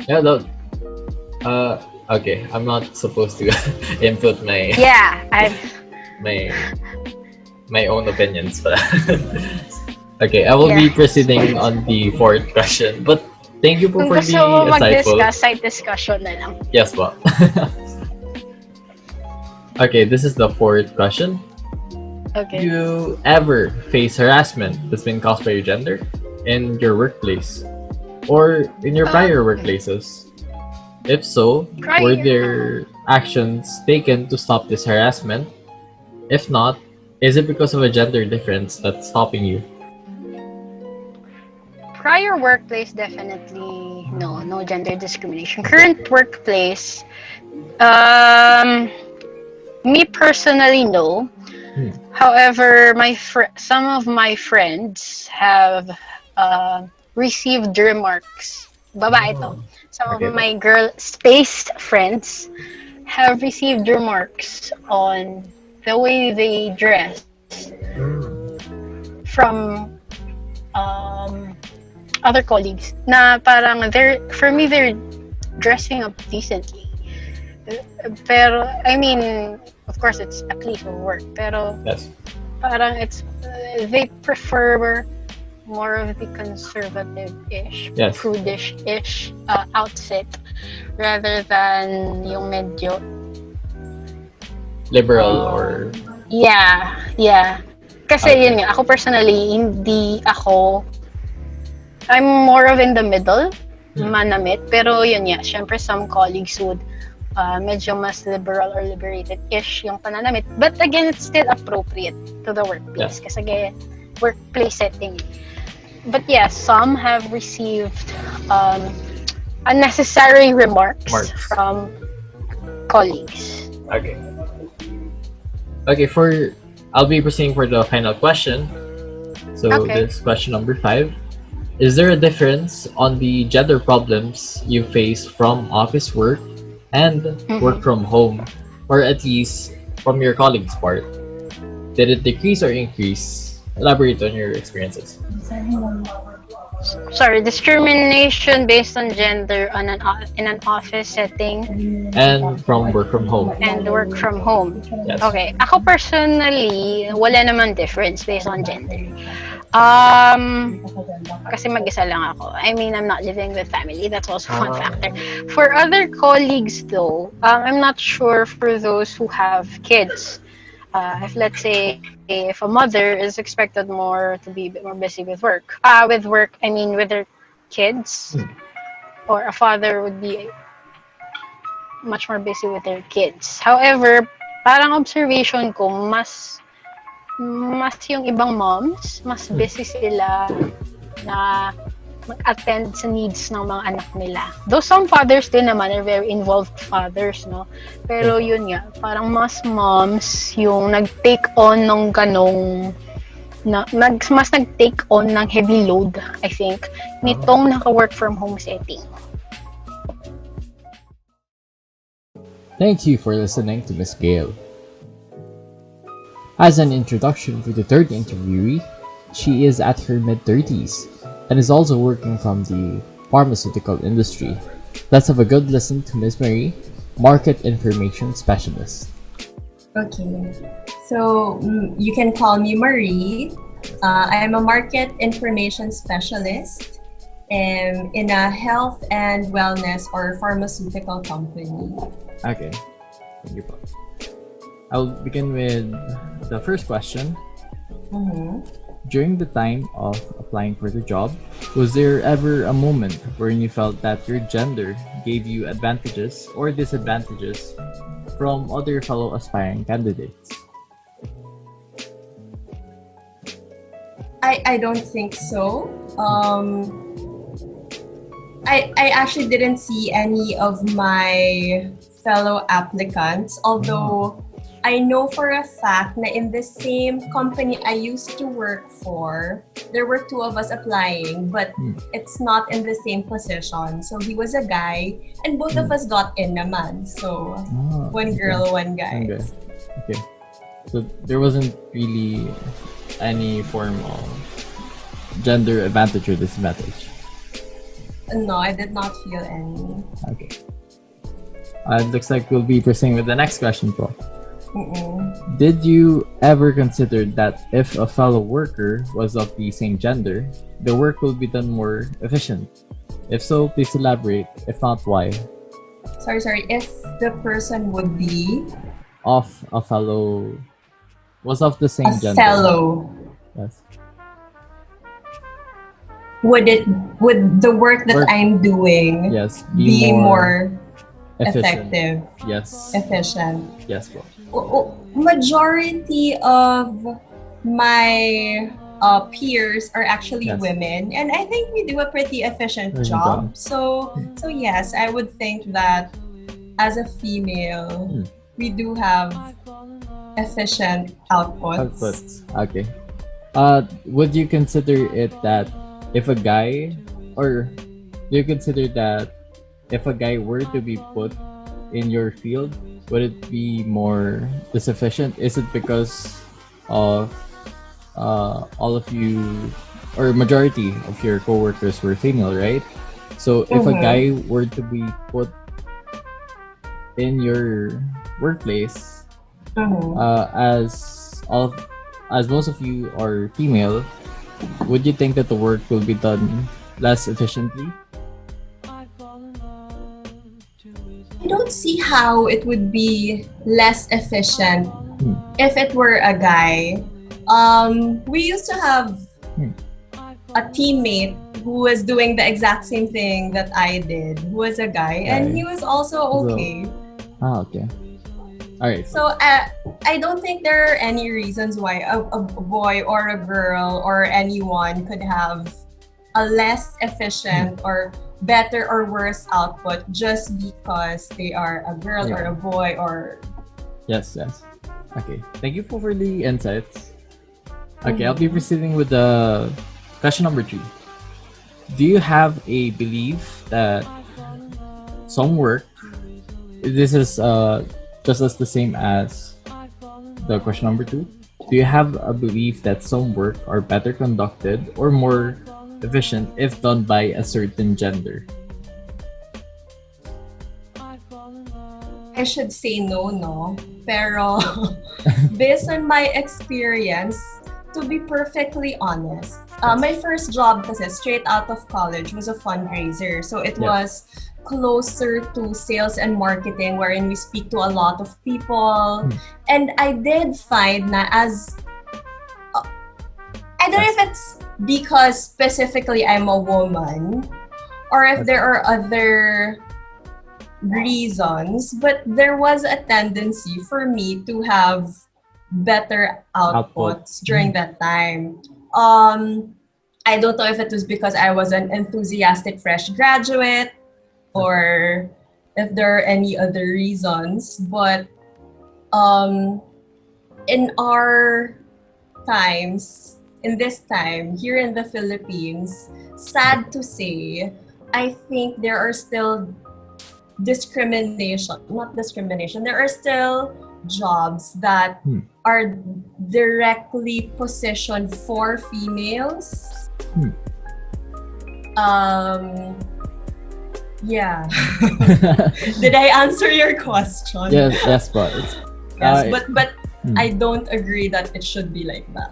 Speaker 1: Yeah, okay, I'm not supposed to input my my own opinions, but okay, I will be proceeding on the fourth question. But thank you for the insightful.
Speaker 3: Side discussion na lang.
Speaker 1: Yes, well. Okay, this is the fourth question.
Speaker 3: Okay.
Speaker 1: Do you ever face harassment that's been caused by your gender in your workplace or in your prior workplaces? If so, were there actions taken to stop this harassment? If not, is it because of a gender difference that's stopping you?
Speaker 3: Prior workplace, definitely no gender discrimination. Current workplace, me personally, no. However, some of my friends have received remarks. Babae to. Some of my girl space friends have received remarks on the way they dress from other colleagues na parang they're dressing up decently. Pero I mean, of course it's a place of work, pero parang they prefer more of the conservative-ish, prudish-ish outfit rather than yung medyo
Speaker 1: liberal or
Speaker 3: kasi yun nga, ako personally I'm more of in the middle manamit. Pero yun nga, syempre some colleagues would medyo mas liberal or liberated-ish yung pananamit. But again, it's still appropriate to the workplace. Kasi again, workplace setting. But yeah, some have received unnecessary remarks from colleagues.
Speaker 1: Okay. Okay, I'll be proceeding for the final question. So this question number 5. Is there a difference on the gender problems you face from office work and work from home, or at least from your colleagues' part? Did it decrease or increase? Elaborate on your experiences.
Speaker 3: Sorry, discrimination based on gender in an office setting
Speaker 1: and from work from home.
Speaker 3: And work from home.
Speaker 1: Yes.
Speaker 3: Okay. Ako personally, wala naman difference based on gender. Kasi mag-isa lang ako. I mean, I'm not living with family. That's also one factor. For other colleagues though, I'm not sure for those who have kids. If let's say if a mother is expected to be a bit more busy with work, I mean with their kids, or a father would be much more busy with their kids. However, parang observation ko, mas yung ibang moms, mas busy sila na mag-attend sa needs ng mga anak nila. Though some fathers din naman are very involved fathers, no? Pero yun nga, parang mas moms yung nag-take on ng ganong, mas nag-take on ng heavy load, I think, nitong naka-work from home setting.
Speaker 1: Thank you for listening to Miss Gail. As an introduction to the third interviewee, she is at her mid-30s and is also working from the pharmaceutical industry. Let's have a good listen to Ms. Marie, Market Information Specialist.
Speaker 4: Okay, so you can call me Marie. I am a Market Information Specialist in a health and wellness or pharmaceutical company.
Speaker 1: Okay, thank you. I'll begin with the first question. During the time of applying for the job, was there ever a moment wherein you felt that your gender gave you advantages or disadvantages from other fellow aspiring candidates?
Speaker 4: I don't think so. I actually didn't see any of my fellow applicants, although I know for a fact that in the same company I used to work for, there were 2 of us applying, but it's not in the same position. So he was a guy, and both of us got in naman. So one girl, one guy.
Speaker 1: Okay. So there wasn't really any form of gender advantage or disadvantage?
Speaker 4: No, I did not feel any.
Speaker 1: Okay. It looks like we'll be proceeding with the next question, po. Did you ever consider that if a fellow worker was of the same gender, the work will be done more efficient? If so, please elaborate. If not, why?
Speaker 4: Sorry. If the person would be
Speaker 1: was of the same gender.
Speaker 4: Fellow.
Speaker 1: Yes.
Speaker 4: Would the work that I'm doing be more effective?
Speaker 1: Yes.
Speaker 4: Efficient.
Speaker 1: Yes, bro.
Speaker 4: Majority of my peers are actually women, and I think we do a pretty efficient job. So yes, I would think that as a female, we do have efficient outputs.
Speaker 1: Okay. Would you consider it that if a guy were to be put in your field, would it be more efficient? Is it because of all of you, or majority of your coworkers were female, right? So if a guy were to be put in your workplace, as most of you are female, would you think that the work will be done less efficiently?
Speaker 4: I don't see how it would be less efficient if it were a guy. We used to have a teammate who was doing the exact same thing that I did, who was a guy, and he was also okay.
Speaker 1: Okay. All right.
Speaker 4: So I don't think there are any reasons why a boy or a girl or anyone could have a less efficient or better or worse output just because they are a girl or a boy or...
Speaker 1: Yes. Okay. Thank you for the insights. Okay, I'll be proceeding with the question number 2. Do you have a belief that some work, this is just as the same as the question number 2, do you have a belief that some work are better conducted or more efficient if done by a certain gender?
Speaker 4: I should say no. Pero based on my experience, to be perfectly honest, my first job kasi straight out of college was a fundraiser. So it was closer to sales and marketing wherein we speak to a lot of people. And I did find na as... I don't know if it's because specifically I'm a woman or if there are other reasons, but there was a tendency for me to have better outputs during that time. I don't know if it was because I was an enthusiastic fresh graduate or if there are any other reasons, but in our times, in this time here in the Philippines, sad to say, I think there are still there are still jobs that are directly positioned for females. Yeah. Did I answer your question?
Speaker 1: Yes, but
Speaker 4: but I don't agree that it should be like that.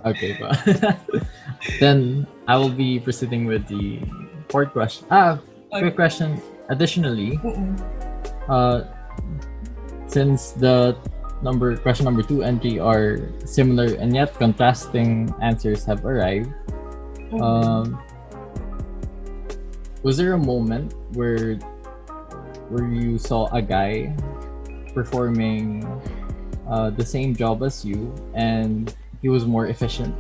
Speaker 1: Okay, but then I will be proceeding with the fourth question. Quick question. Additionally, since the question number 2 and 3 are similar and yet contrasting answers have arrived, was there a moment where you saw a guy performing the same job as you and he was more efficient?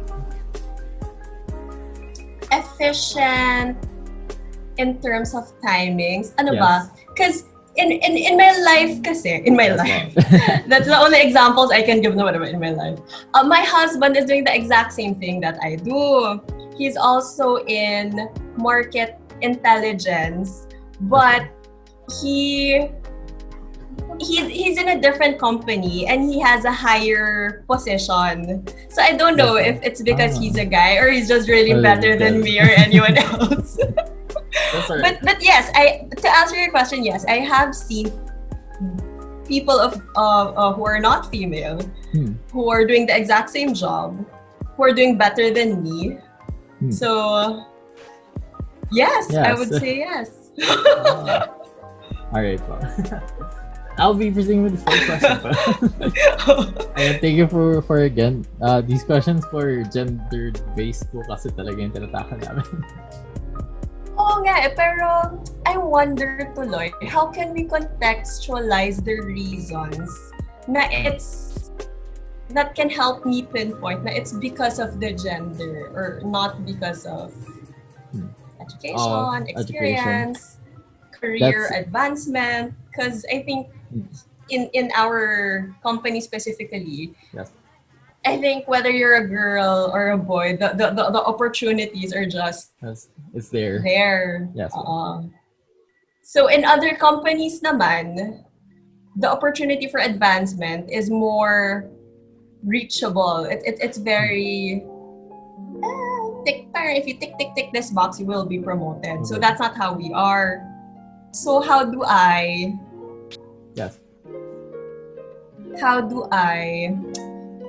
Speaker 4: Efficient in terms of timings, ano ba? Because in my life that's the only examples I can give in my life. My husband is doing the exact same thing that I do. He's also in market intelligence, but he's in a different company and he has a higher position. So I don't know if it's because he's a guy or he's just really better than me or anyone else.
Speaker 1: Right.
Speaker 4: But yes, to answer your question, yes, I have seen people who are not female who are doing the exact same job, who are doing better than me. So yes, I would say yes.
Speaker 1: All right, well. I'll be proceeding with the fourth question. And thank you for again these questions for gender based po kasi talaga yung tinatakan namin.
Speaker 4: Oo nga pero I wonder tuloy, how can we contextualize the reasons that can help me pinpoint na it's because of the gender or not because of education, experience, career advancement? Because I think in our company specifically, I think whether you're a girl or a boy, the opportunities are just
Speaker 1: it's there. Yes.
Speaker 4: So in other companies naman, the opportunity for advancement is more reachable. It's very if you tick this box, you will be promoted. So that's not how we are. So how do I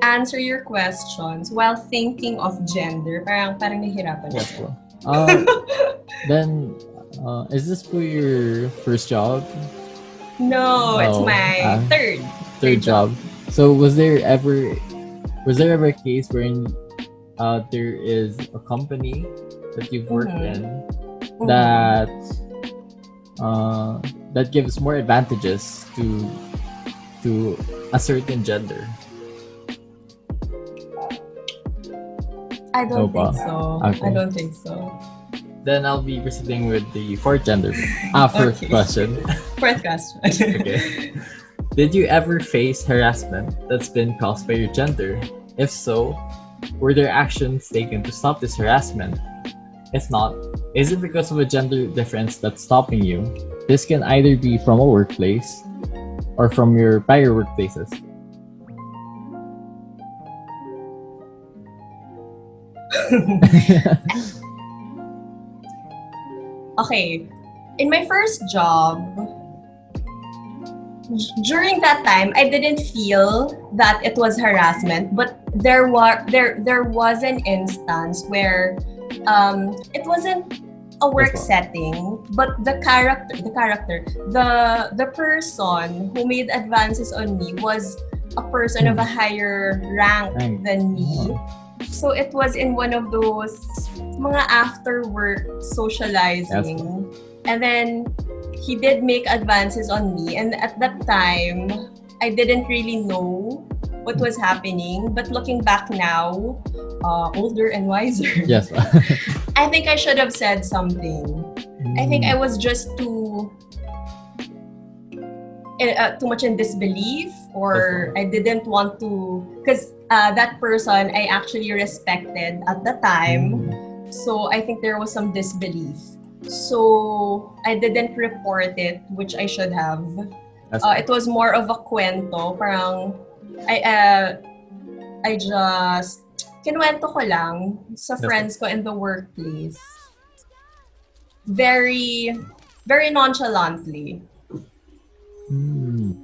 Speaker 4: answer your questions while thinking of gender? Parang nahihirapan ako.
Speaker 1: Then, is this for your first job?
Speaker 4: No, it's my third
Speaker 1: job. So was there ever a case wherein there is a company that you've worked in
Speaker 4: Mhm.
Speaker 1: that that gives more advantages to a certain gender?
Speaker 4: I don't
Speaker 1: No
Speaker 4: think
Speaker 1: ba?
Speaker 4: so.
Speaker 1: Okay.
Speaker 4: I don't think so.
Speaker 1: Then I'll be proceeding with the fourth gender. Fourth
Speaker 4: Okay.
Speaker 1: question.
Speaker 4: Fourth question.
Speaker 1: Okay. Did you ever face harassment that's been caused by your gender? If so, were there actions taken to stop this harassment? If not, is it because of a gender difference that's stopping you? This can either be from a workplace or from your prior workplaces.
Speaker 4: Okay. In my first job, during that time, I didn't feel that it was harassment, but there was an instance where it wasn't a work setting, but the person who made advances on me was a person of a higher rank than me. So it was in one of those mga after work socializing. And then he did make advances on me, and at that time I didn't really know what was happening, but looking back now, older and wiser,
Speaker 1: Yes.
Speaker 4: I think I should have said something. I think I was just too much in disbelief, or I didn't want to, because that person I actually respected at the time, so I think there was some disbelief. So I didn't report it, which I should have. It was more of a kwento, parang I just kinuwento ko lang sa friends ko in the workplace. Very, very nonchalantly.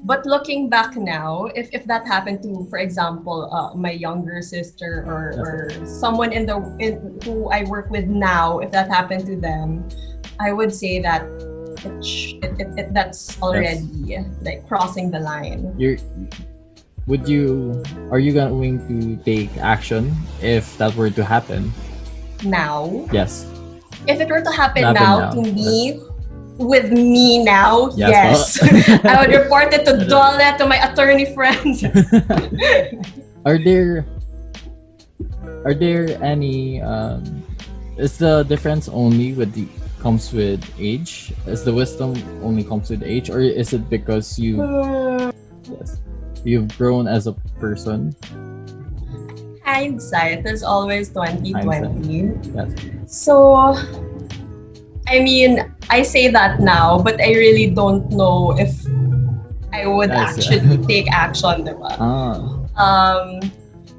Speaker 4: But looking back now, if that happened to, for example, my younger sister or someone who I work with now, if that happened to them, I would say that that's already like crossing the line.
Speaker 1: Are you going to take action if that were to happen?
Speaker 4: Now?
Speaker 1: Yes.
Speaker 4: If it were to happen now to me, with me now, yes. I would report it to Dole, to my attorney friends.
Speaker 1: Are there any is the difference only comes with age? Is the wisdom only comes with age, or is it because you've grown as a person?
Speaker 4: Hindsight is always 20/20.
Speaker 1: Yes.
Speaker 4: So I mean, I say that now, but I really don't know if I would actually take action, diba?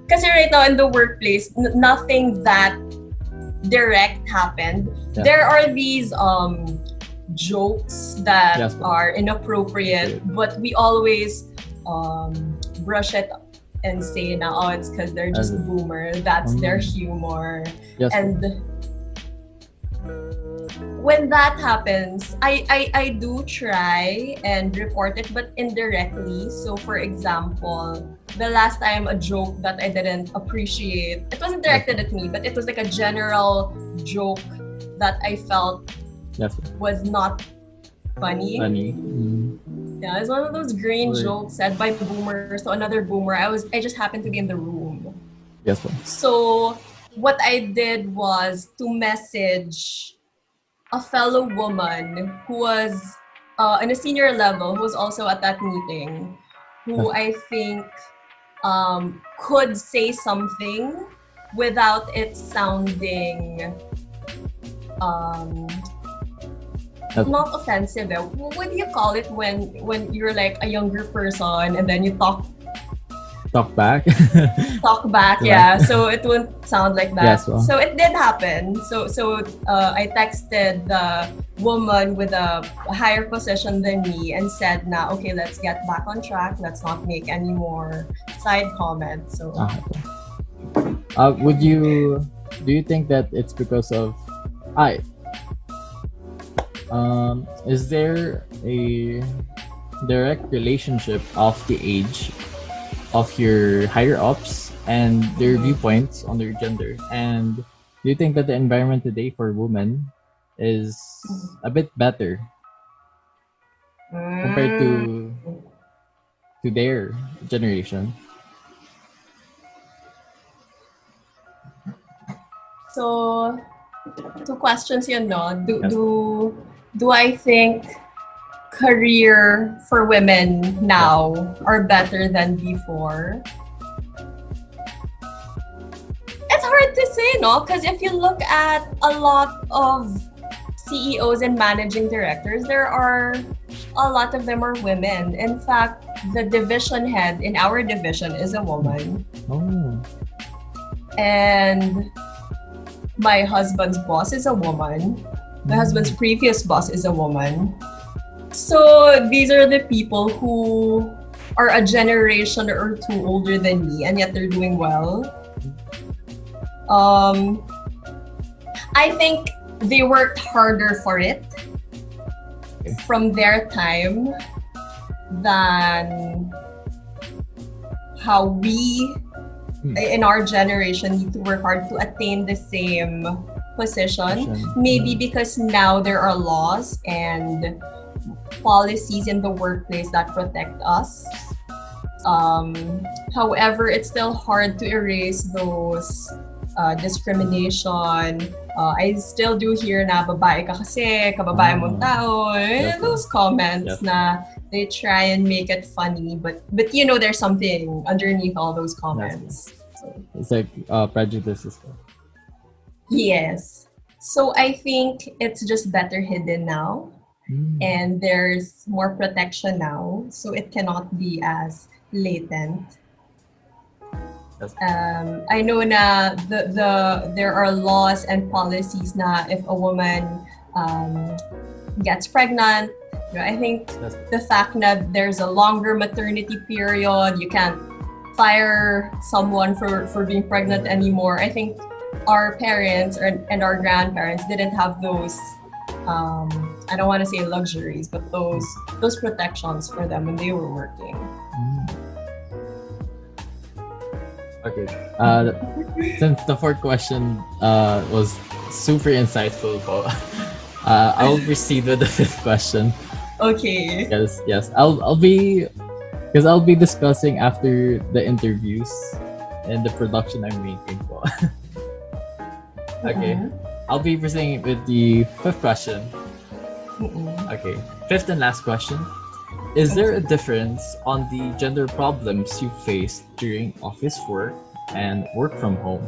Speaker 4: Kasi right now in the workplace, nothing that direct happened. Yeah. There are these jokes that are inappropriate, but we always brush it and say na, oh, it's because they're just boomer. That's their humor.
Speaker 1: Yes.
Speaker 4: And when that happens, I do try and report it, but indirectly. So for example, the last time a joke that I didn't appreciate, it wasn't directed at me, but it was like a general joke that I felt was not funny. Yeah, it's one of those green jokes said by boomers to another boomer. I just happened to be in the room.
Speaker 1: Yes.
Speaker 4: So what I did was to message a fellow woman who was in a senior level, who was also at that meeting, who I think could say something without it sounding not offensive. What do you call it when you're like a younger person and then you talk
Speaker 1: back?
Speaker 4: Talk back, yeah. So it wouldn't sound like that.
Speaker 1: Yes, well.
Speaker 4: So it did happen. So I texted the woman with a higher position than me and said, "Nah, okay, let's get back on track. Let's not make any more side comments." So,
Speaker 1: do you think that it's because of is there a direct relationship of the age of your higher ups and their viewpoints on their gender. And do you think that the environment today for women is a bit better compared to their generation?
Speaker 4: So, two questions yun, no? Do I think career for women now are better than before? It's hard to say, no? Because if you look at a lot of CEOs and managing directors, there are a lot of them are women. In fact, the division head in our division is a woman.
Speaker 1: Oh.
Speaker 4: And my husband's boss is a woman. My husband's previous boss is a woman. So these are the people who are a generation or two older than me, and yet they're doing well. I think they worked harder for it from their time than how we in our generation need to work hard to attain the same position. Maybe because now there are laws and policies in the workplace that protect us. However, it's still hard to erase those discrimination. I still do hear na babae ka kasi, kababae mong tao. Those comments na they try and make it funny, but you know there's something underneath all those comments. So,
Speaker 1: it's like prejudice as well.
Speaker 4: Yes. So I think it's just better hidden now. And there's more protection now, so it cannot be as latent. I know na there are laws and policies na if a woman gets pregnant, I think the fact that there's a longer maternity period, you can't fire someone for being pregnant anymore. I think our parents and our grandparents didn't have those I don't want to say luxuries, but those protections for them when they were working.
Speaker 1: Okay. Since the fourth question was super insightful, I will proceed with the fifth question.
Speaker 4: Okay.
Speaker 1: Yes. I'll be discussing after the interviews and the production I'm making po. Okay. I'll be proceeding with the fifth question. Okay. Fifth and last question. Is there a difference on the gender problems you faced during office work and work from home?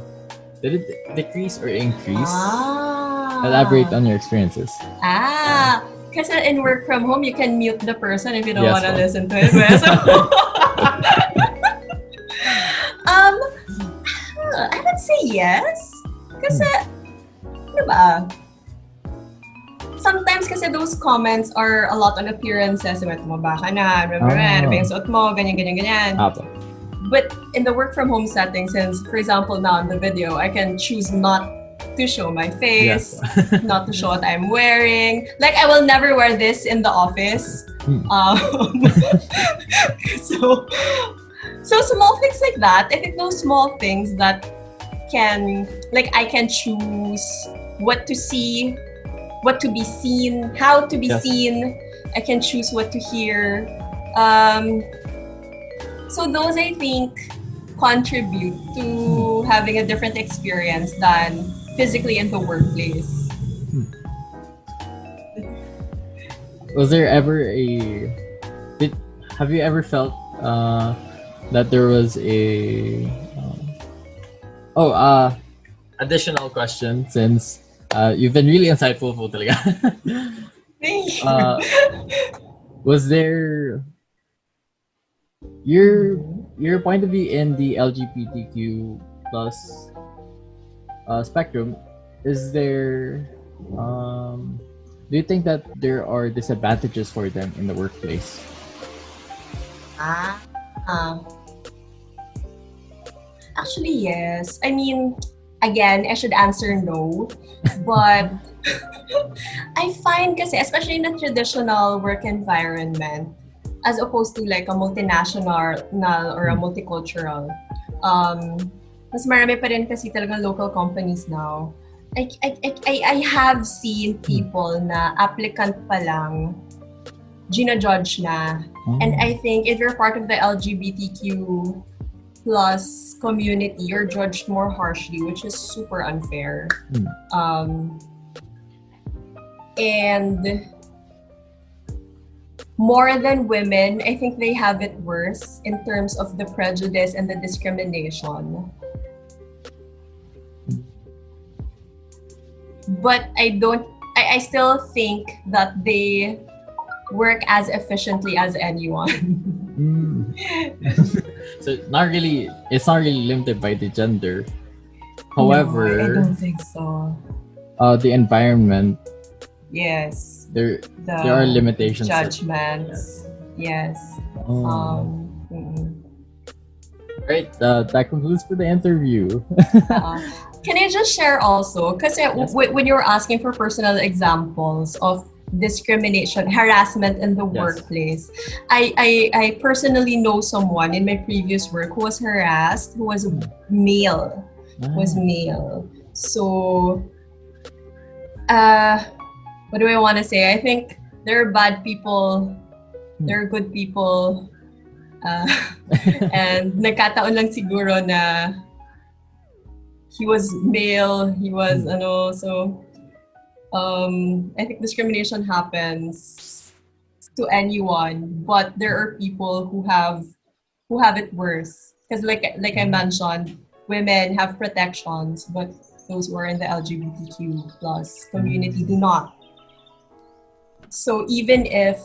Speaker 1: Did it decrease or increase? Elaborate on your experiences.
Speaker 4: Because in work from home, you can mute the person if you don't want to listen to it. So, I would say yes. Kasi, diba? Sometimes kasi those comments are a lot on appearances. Tumaba ka na, ano ba yung suot mo, ganyan. But in the work from home setting, since, for example, now in the video, I can choose not to show my face, not to show what I'm wearing. Like, I will never wear this in the office. So small things like that. I think those small things that I can choose what to see, what to be seen, how to be seen. I can choose what to hear. So those, I think, contribute to having a different experience than physically in the workplace.
Speaker 1: Was there ever have you ever felt that there was additional question, since you've been really insightful po talaga. Was there your point of view in the LGBTQ plus spectrum? Is there do you think that there are disadvantages for them in the workplace?
Speaker 4: Actually, yes. I mean, again, I should answer no, but I find kasi, especially in a traditional work environment, as opposed to like a multinational or a multicultural, mas marami pa rin kasi talagang local companies now. I have seen people na applicant pa lang, gina-judge na. And I think if you're part of the LGBTQ plus community, you're judged more harshly, which is super unfair. And more than women, I think they have it worse in terms of the prejudice and the discrimination. But I still think that they work as efficiently as anyone.
Speaker 1: So it's not really limited by the gender. However,
Speaker 4: no, I don't think so.
Speaker 1: The environment.
Speaker 4: Yes.
Speaker 1: There are limitations.
Speaker 4: Judgments. Yes.
Speaker 1: Right. That concludes for the interview.
Speaker 4: Can I just share also? Because when you were asking for personal examples of discrimination, harassment in the workplace, I personally know someone in my previous work who was harassed, who was male. So, what do I want to say? I think there are bad people, there are good people, and nagkataon lang siguro na he was male, he was so I think discrimination happens to anyone, but there are people who have it worse. Because like I mentioned, women have protections, but those who are in the LGBTQ plus community do not. So even if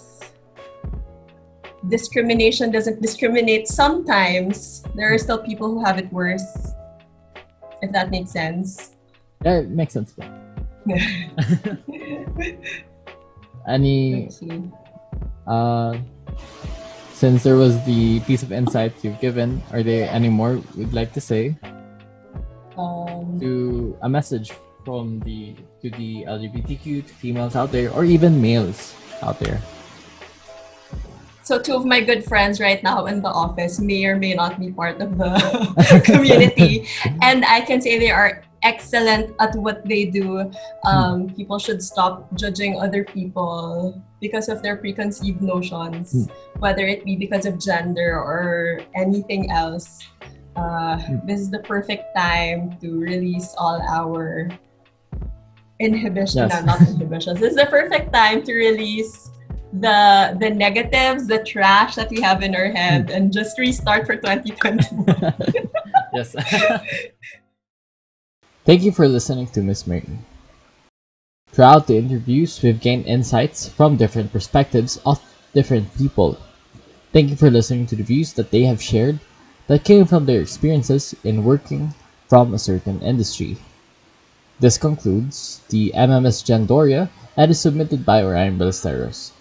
Speaker 4: discrimination doesn't discriminate, sometimes there are still people who have it worse. If that makes sense.
Speaker 1: Yeah, it makes sense. Since there was the piece of insight you've given, are there any more you'd like to say? To a message to the LGBTQ, to females out there, or even males out there.
Speaker 4: So two of my good friends right now in the office may or may not be part of the community. And I can say they are excellent at what they do. People should stop judging other people because of their preconceived notions, whether it be because of gender or anything else. This is the perfect time to release all our inhibitions.
Speaker 1: Yes.
Speaker 4: No, not inhibitions. This is the perfect time to release the negatives, the trash that we have in our head, and just restart for 2020.
Speaker 1: Yes. Thank you for listening to Miss Merton. Throughout the interviews, we've gained insights from different perspectives of different people. Thank you for listening to the views that they have shared that came from their experiences in working from a certain industry. This concludes the MMSGendoria and is submitted by Orion Ballesteros.